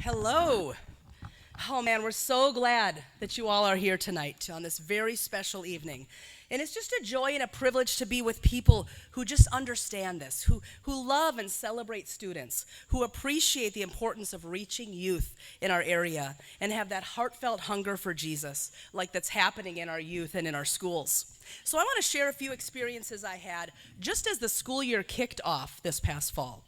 Hello. Oh man, we're so glad that you all are here tonight on this very special evening. And it's just a joy and a privilege to be with people who just understand this, who love and celebrate students, who appreciate the importance of reaching youth in our area and have that heartfelt hunger for Jesus like that's happening in our youth and in our schools. So I want to share a few experiences I had just as the school year kicked off this past fall.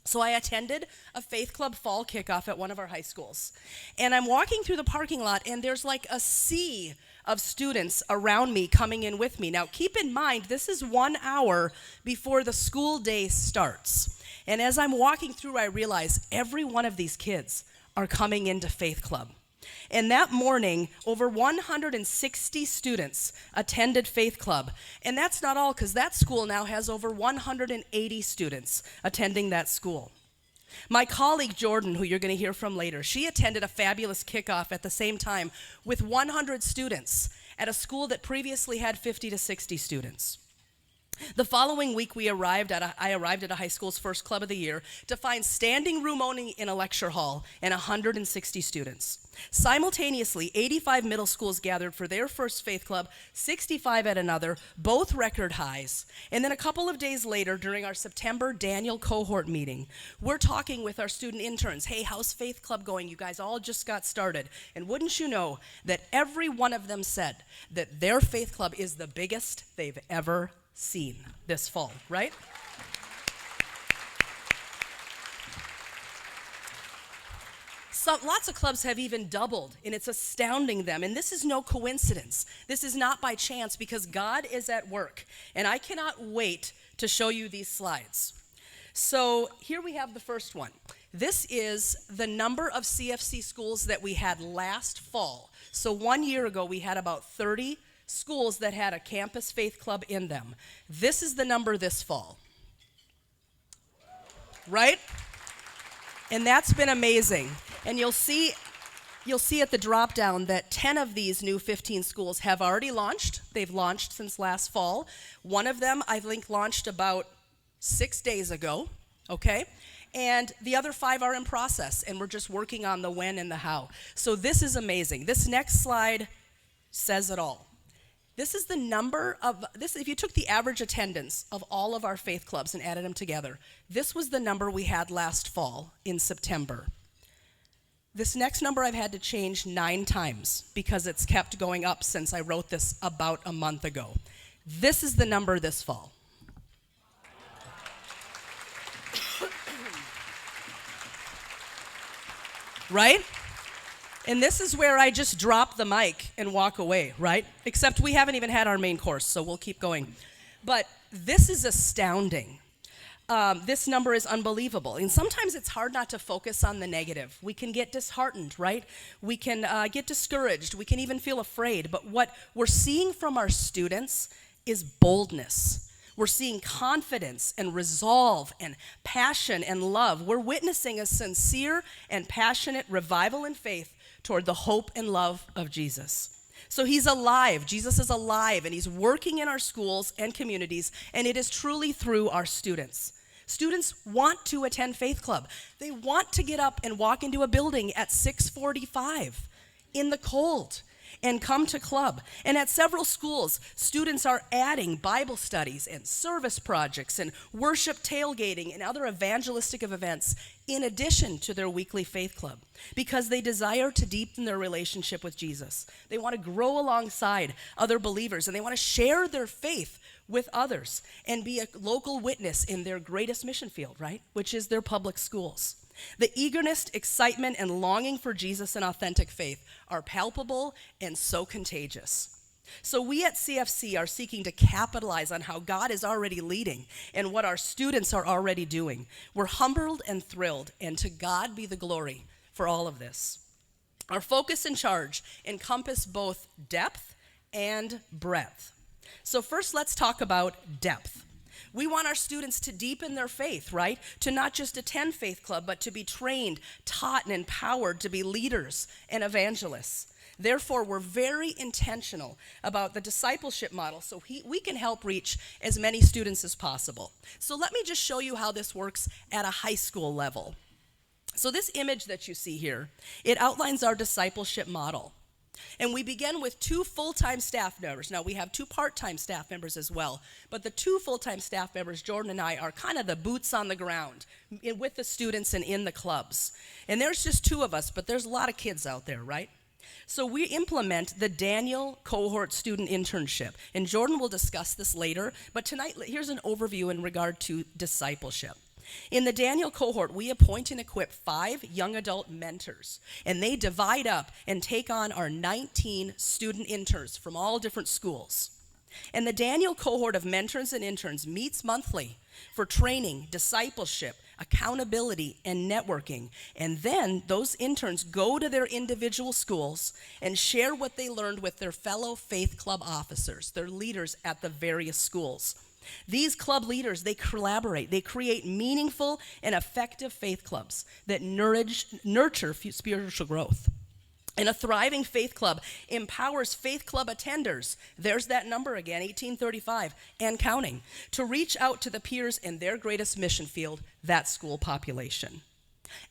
So I attended a Faith Club fall kickoff at one of our high schools. And I'm walking through the parking lot, and there's like a sea of students around me coming in with me. Now, keep in mind, this is 1 hour before the school day starts. And as I'm walking through, I realize every one of these kids are coming into Faith Club. And that morning, over 160 students attended Faith Club. And that's not all, because that school now has over 180 students attending that school. My colleague Jordan, who you're going to hear from later, she attended a fabulous kickoff at the same time with 100 students at a school that previously had 50 to 60 students. The following week, I arrived at a high school's first club of the year to find standing room only in a lecture hall and 160 students. Simultaneously, 85 middle schools gathered for their first Faith Club, 65 at another, both record highs. And then a couple of days later, during our September Daniel cohort meeting, we're talking with our student interns. Hey, how's Faith Club going? You guys all just got started. And wouldn't you know that every one of them said that their Faith Club is the biggest they've ever seen this fall, right? Lots of clubs have even doubled, and it's astounding them. And this is no coincidence. This is not by chance, because God is at work. And I cannot wait to show you these slides. So here we have the first one. This is the number of CFC schools that we had last fall. So 1 year ago, we had about 30 schools that had a campus Faith Club in them. This is the number this fall. Right? And that's been amazing. And you'll see at the drop down that 10 of these new 15 schools have already launched. They've launched since last fall. One of them, I think, launched about 6 days ago, okay? And the other 5 are in process, and we're just working on the when and the how. So this is amazing. This next slide says it all. This is the number of, if you took the average attendance of all of our Faith Clubs and added them together, this was the number we had last fall in September. This next number I've had to change 9 times because it's kept going up since I wrote this about a month ago. This is the number this fall. Right? And this is where I just drop the mic and walk away, right? Except we haven't even had our main course, so we'll keep going. But this is astounding. This number is unbelievable. And sometimes it's hard not to focus on the negative. We can get disheartened, right? We can get discouraged. We can even feel afraid. But what we're seeing from our students is boldness. We're seeing confidence and resolve and passion and love. We're witnessing a sincere and passionate revival in faith toward the hope and love of Jesus. So he's alive. Jesus is alive, and he's working in our schools and communities, and it is truly through our students. Students want to attend Faith Club. They want to get up and walk into a building at 6:45 in the cold and come to club. And at several schools, students are adding Bible studies and service projects and worship tailgating and other evangelistic events in addition to their weekly Faith Club, because they desire to deepen their relationship with Jesus. They want to grow alongside other believers, and they want to share their faith with others and be a local witness in their greatest mission field, right? Which is their public schools. The eagerness, excitement, and longing for Jesus and authentic faith are palpable and so contagious. So we at CFC are seeking to capitalize on how God is already leading and what our students are already doing. We're humbled and thrilled, and to God be the glory for all of this. Our focus and charge encompass both depth and breadth. So first, let's talk about depth. We want our students to deepen their faith, right? To not just attend Faith Club, but to be trained, taught, and empowered to be leaders and evangelists. Therefore, we're very intentional about the discipleship model so we can help reach as many students as possible. So let me just show you how this works at a high school level. So this image that you see here, it outlines our discipleship model. And we begin with 2 full-time staff members. Now, we have 2 part-time staff members as well, but the 2 full-time staff members, Jordan and I, are kind of the boots on the ground with the students and in the clubs. And there's just 2 of us, but there's a lot of kids out there, right? So we implement the Daniel Cohort Student Internship, and Jordan will discuss this later, but tonight, here's an overview in regard to discipleship. In the Daniel cohort, we appoint and equip 5 young adult mentors, and they divide up and take on our 19 student interns from all different schools. And the Daniel cohort of mentors and interns meets monthly for training, discipleship, accountability, and networking. And then those interns go to their individual schools and share what they learned with their fellow Faith Club officers, their leaders at the various schools. These club leaders, they collaborate. They create meaningful and effective faith clubs that nurture spiritual growth. And a thriving faith club empowers faith club attenders, there's that number again, 1835, and counting, to reach out to the peers in their greatest mission field, that school population.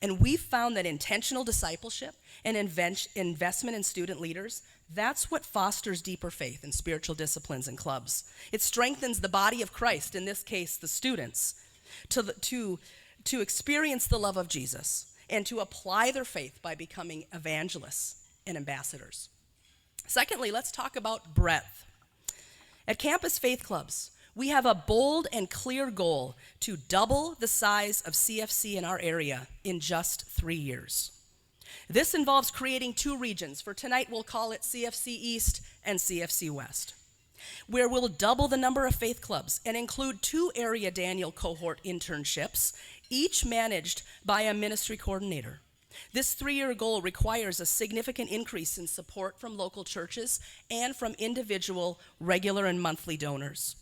And we've found that intentional discipleship and investment in student leaders, that's what fosters deeper faith in spiritual disciplines and clubs. It strengthens the body of Christ, in this case the students, to experience the love of Jesus and to apply their faith by becoming evangelists and ambassadors. Secondly, let's talk about breadth. At Campus Faith Clubs, we have a bold and clear goal to double the size of CFC in our area in just 3 years. This involves creating 2 regions. For tonight, we'll call it CFC East and CFC West, where we'll double the number of faith clubs and include 2 area Daniel cohort internships, each managed by a ministry coordinator. This 3-year goal requires a significant increase in support from local churches and from individual, regular, and monthly donors.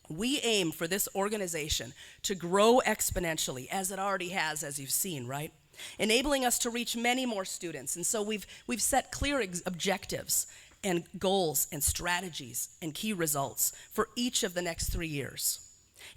We aim for this organization to grow exponentially, as it already has, as you've seen, right? Enabling us to reach many more students. And so we've set clear objectives and goals and strategies and key results for each of the next 3 years.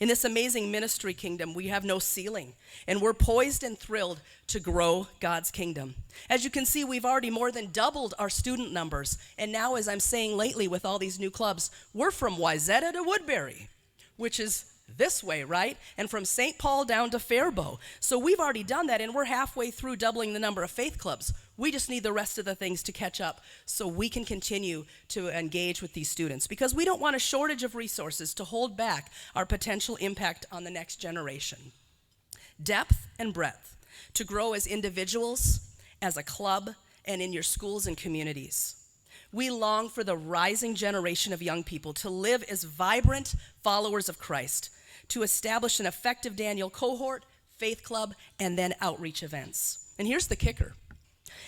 In this amazing ministry kingdom, we have no ceiling, and we're poised and thrilled to grow God's kingdom. As you can see, we've already more than doubled our student numbers, and now, as I'm saying lately with all these new clubs, we're from Wayzata to Woodbury, which is this way, right? And from St. Paul down to Faribault. So we've already done that, and we're halfway through doubling the number of faith clubs. We just need the rest of the things to catch up so we can continue to engage with these students, because we don't want a shortage of resources to hold back our potential impact on the next generation. Depth and breadth to grow as individuals, as a club, and in your schools and communities. We long for the rising generation of young people to live as vibrant followers of Christ, to establish an effective Daniel cohort, faith club, and then outreach events. And here's the kicker.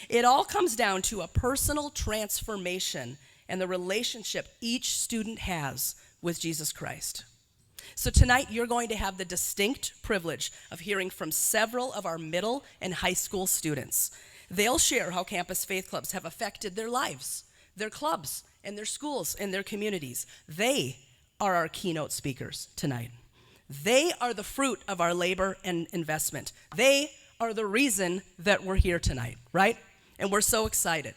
It all comes down to a personal transformation and the relationship each student has with Jesus Christ. So tonight, you're going to have the distinct privilege of hearing from several of our middle and high school students. They'll share how Campus Faith Clubs have affected their lives, their clubs, and their schools and their communities. They are our keynote speakers tonight. They are the fruit of our labor and investment. They are the reason that we're here tonight, right? And we're so excited.